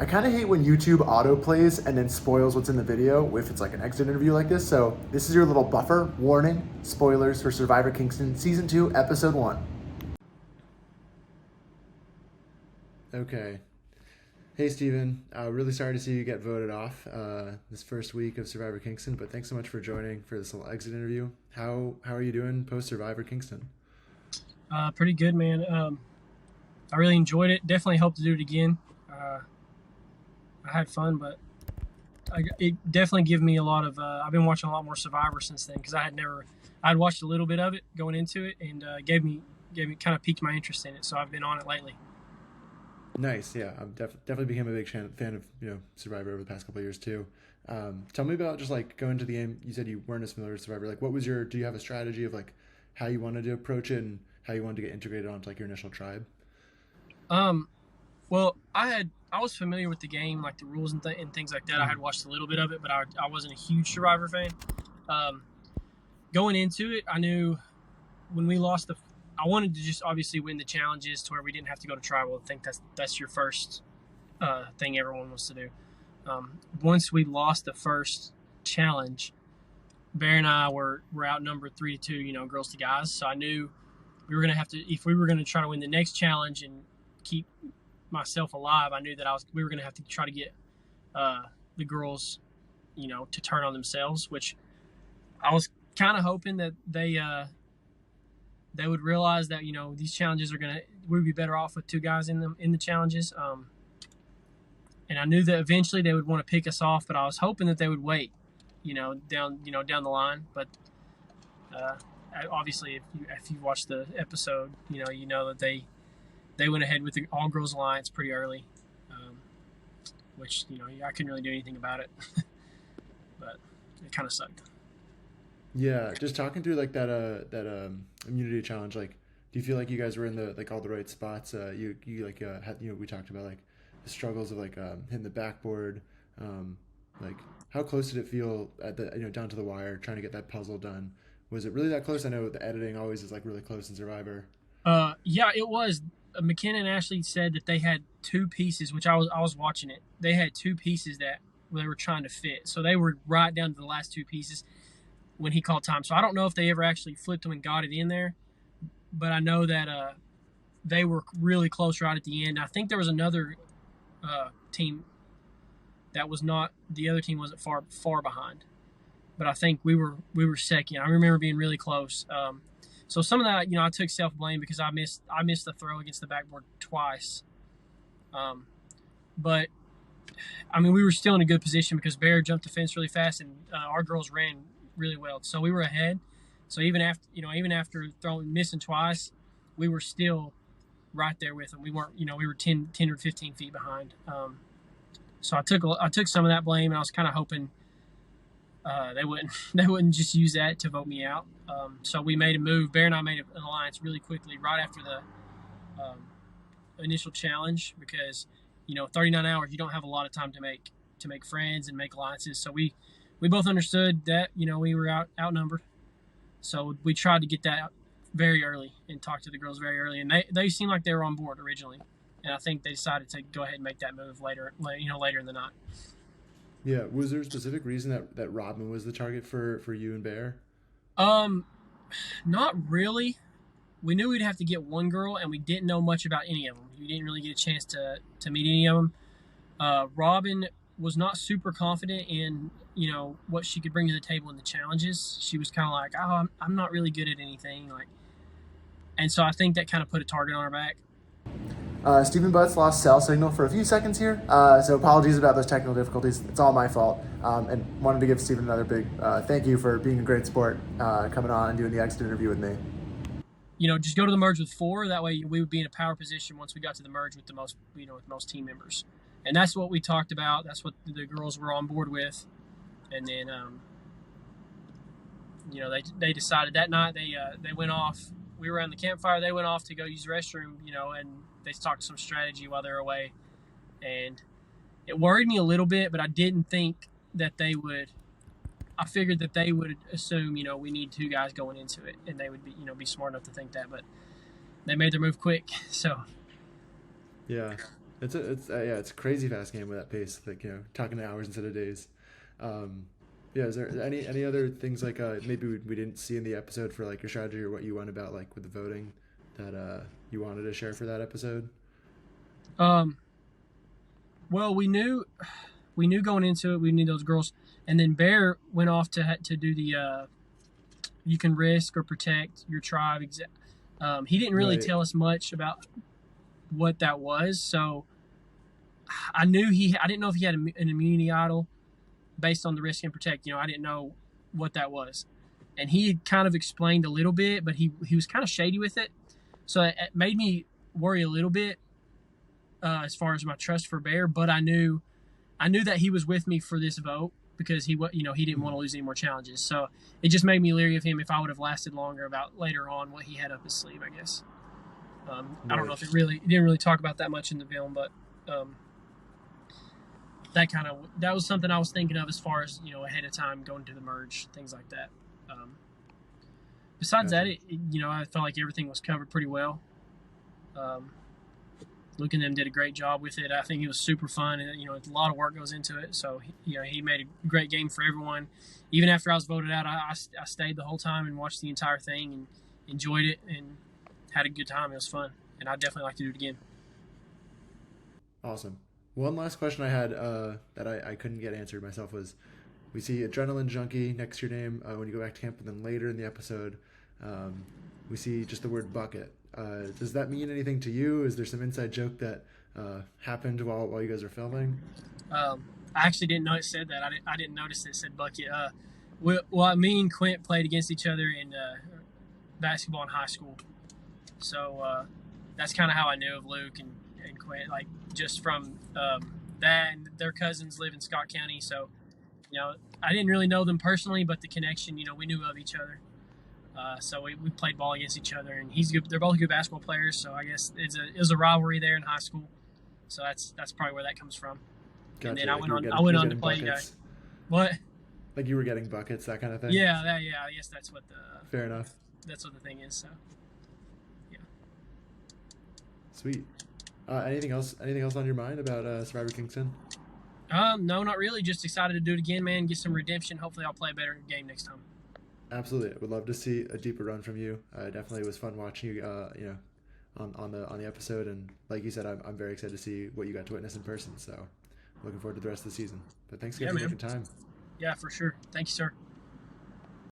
I kind of hate when YouTube autoplays and then spoils what's in the video if it's like an exit interview like this. So this is your little buffer warning. Spoilers for Survivor Kingston Season 2, Episode 1. Okay. Hey, Steven. Really sorry to see you get voted off this first week of Survivor Kingston, but thanks so much for joining for this little exit interview. How are you doing post Survivor Kingston? Pretty good, man. I really enjoyed it. Definitely hope to do it again. I had fun, but it definitely gave me a lot of. I've been watching a lot more Survivor since then because I'd watched a little bit of it going into it, and gave me kind of piqued my interest in it. So I've been on it lately. Nice, yeah. I'm definitely became a big fan of Survivor over the past couple of years too. Tell me about just like going to the game. You said you weren't as familiar with Survivor. Like, what was your? Do you have a strategy of like how you wanted to approach it and how you wanted to get integrated onto like your initial tribe? Um, well, I was familiar with the game, like the rules and things like that. I had watched a little bit of it, but I wasn't a huge Survivor fan. Um, Going into it, I knew when we lost I wanted to just obviously win the challenges to where we didn't have to go to tribal. I think that's your first thing everyone wants to do. Once we lost the first challenge, Bear and I were outnumbered 3-2, girls to guys. So I knew we were gonna have to, if we were gonna try to win the next challenge and keep myself alive. I knew that we were gonna have to try to get the girls, to turn on themselves. Which I was kind of hoping that they would realize that these challenges we'd be better off with two guys in the challenges. And I knew that eventually they would want to pick us off, but I was hoping that they would wait, down the line. But obviously, if you watch the episode, you know that they went ahead with the all girls alliance pretty early, which I couldn't really do anything about it, but it kind of sucked. Yeah, just talking through like that immunity challenge. Like, do you feel like you guys were in the like all the right spots? You like had we talked about like the struggles of like hitting the backboard. Like, how close did it feel at the down to the wire trying to get that puzzle done? Was it really that close? I know the editing always is like really close in Survivor. Yeah, it was. McKenna and Ashley said that they had two pieces, which I was watching it. They had two pieces that they were trying to fit, so they were right down to the last two pieces when he called time. So I don't know if they ever actually flipped them and got it in there, but I know that they were really close right at the end. I think there was another team that was not. The other team wasn't far behind, but I think we were second. I remember being really close. So some of that, I took self blame because I missed the throw against the backboard twice. But I mean, we were still in a good position because Bear jumped the fence really fast, and our girls ran really well. So we were ahead. So even after missing twice, we were still right there with them. We weren't, we were 10 or 15 feet behind. So I took some of that blame, and I was kind of hoping they wouldn't just use that to vote me out. So we made a move. Bear and I made an alliance really quickly right after the initial challenge because 39 hours you don't have a lot of time to make friends and make alliances. So we both understood that we were outnumbered. So we tried to get that out very early and talk to the girls very early, and they seemed like they were on board originally, and I think they decided to go ahead and make that move later in the night. Yeah, was there a specific reason that Robin was the target for you and Bear? Not really. We knew we'd have to get one girl, and we didn't know much about any of them. You didn't really get a chance to meet any of them. Robin was not super confident in what she could bring to the table in the challenges. She was kind of like, oh, I'm not really good at anything, and so I think that kind of put a target on her back. Stephen Butts lost cell signal for a few seconds here, so apologies about those technical difficulties. It's all my fault, and wanted to give Stephen another big thank you for being a great sport, coming on and doing the exit interview with me. Just go to the merge with 4. That way we would be in a power position once we got to the merge with the most, with most team members. And that's what we talked about. That's what the girls were on board with. And then, they decided that night they went off. We were around the campfire. They went off to go use the restroom, and they talked some strategy while they were away. And it worried me a little bit, but I didn't think that they would. I figured that they would assume, we need two guys going into it, and they would be smart enough to think that. But they made their move quick, so. Yeah, Yeah, it's a crazy fast game with that pace. Like talking hours instead of days. Um, yeah, is there any other things like maybe we didn't see in the episode for like your strategy or what you went about like with the voting that you wanted to share for that episode? Um, well, we knew going into it we need those girls, and then Bear went off to do the you can risk or protect your tribe. He didn't really Right. tell us much about what that was, so I knew he. I didn't know if he had an immunity idol based on the risk and protect. I didn't know what that was, and he had kind of explained a little bit, but he was kind of shady with it, so it made me worry a little bit as far as my trust for Bear. But I knew that he was with me for this vote because he didn't want Mhm. to lose any more challenges. So it just made me leery of him if I would have lasted longer about later on what he had up his sleeve, I guess. I don't know Right. if it didn't really talk about that much in the film, but um, that was something I was thinking of as far as ahead of time going to the merge, things like that. Um, Besides that, Gotcha. I felt like everything was covered pretty well. Um, Luke and them did a great job with it. I think it was super fun, and a lot of work goes into it. So he made a great game for everyone. Even after I was voted out, I stayed the whole time and watched the entire thing and enjoyed it and had a good time. It was fun, and I'd definitely like to do it again. Awesome. One last question I had that I couldn't get answered myself was we see Adrenaline Junkie next to your name when you go back to camp, and then later in the episode, um, we see just the word bucket. Does that mean anything to you? Is there some inside joke that happened while you guys were filming? I actually didn't know it said that. I didn't notice it said bucket. Me and Quint played against each other in basketball in high school, so that's kind of how I knew of Luke and Quint, like just from that. And their cousins live in Scott County, so you know I didn't really know them personally, but the connection, we knew of each other. So we played ball against each other, and he's good. They're both good basketball players, so I guess it was a rivalry there in high school. So that's probably where that comes from. And then Gotcha. Like I you went were on to getting play you guys. buckets. What? Like you were getting buckets, that kind of thing. Yeah. I guess Fair enough. that's what the thing is. So yeah. Sweet. Anything else? Anything else on your mind about Survivor Kingston? No, not really. Just excited to do it again, man. Get some redemption. Hopefully, I'll play a better game next time. Absolutely. I would love to see a deeper run from you. Definitely was fun watching you. On the episode, and like you said, I'm very excited to see what you got to witness in person. So, looking forward to the rest of the season. But thanks again Yeah, for man. making time. Yeah, for sure. Thank you, sir.